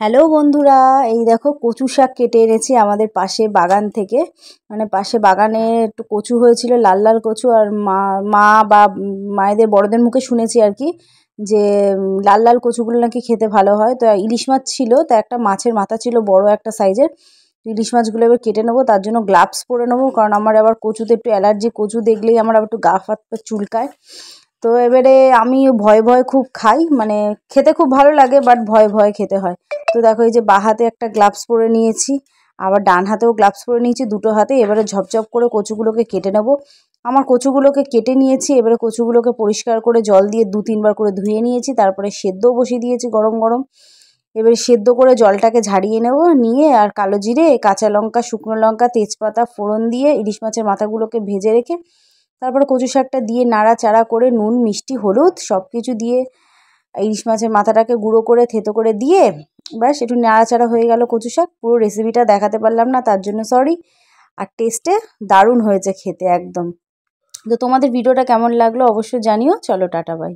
Hello বন্ধুরা, এই দেখো কচু শাক কেটে এনেছি আমাদের পাশে বাগান থেকে। মানে পাশে বাগানে একটু কচু হয়েছিল, লাল লাল কচু। আর মা বা মায়েদের বড়দের মুখে শুনেছি আর কি যে লাল লাল কচুগুলো নাকি খেতে ভালো হয়। তো ইলিশ মাছ ছিল, তো একটা মাছের মাথা ছিল বড় একটা সাইজের। ইলিশ মাছগুলো এবার কেটে নেবো, তার জন্য গ্লাভস পরে নেবো, কারণ আমার আবার কচুতে একটু অ্যালার্জি। কচু দেখলেই আমার আবার একটু গা হাত পা চুলকায়। তো এবারে আমি ভয়ে ভয়ে খুব খাই, মানে খেতে খুব ভালো লাগে, বাট ভয়ে ভয়ে খেতে হয়। তো দেখো, এই যে বাঁ হাতে একটা গ্লাভস পরে নিয়েছি, আবার ডান হাতেও গ্লাভস পরে নিয়েছি, দুটো হাতে। এবারে ঝপঝপ করে কচুগুলোকে কেটে নেব। আমার কচুগুলোকে কেটে নিয়েছি, এবারে কচুগুলোকে পরিষ্কার করে জল দিয়ে 2-3 বার করে ধুয়ে নিয়েছি। তারপরে সেদ্ধও বসিয়ে দিয়েছি গরম গরম। এবারে সেদ্ধ করে জলটাকে ঝাড়িয়ে নেব, নিয়ে আর কালো জিরে, কাঁচা লঙ্কা, শুকনো লঙ্কা, তেজপাতা ফোড়ন দিয়ে ইলিশ মাছের মাথাগুলোকে ভেজে রেখে তারপরে কচু শাকটা দিয়ে নাড়াচাড়া করে নুন, মিষ্টি, হলুদ সব কিছু দিয়ে ইলিশ মাছের মাথাটাকে গুঁড়ো করে থেতো করে দিয়ে ব্যাস একটু নাড়াচাড়া হয়ে গেল কচু শাক। পুরো রেসিপিটা দেখাতে পারলাম না, তার জন্য সরি। আর টেস্টে দারুণ হয়েছে খেতে একদম। তো তোমাদের ভিডিওটা কেমন লাগলো অবশ্যই জানিও। চলো, টাটা, বাই।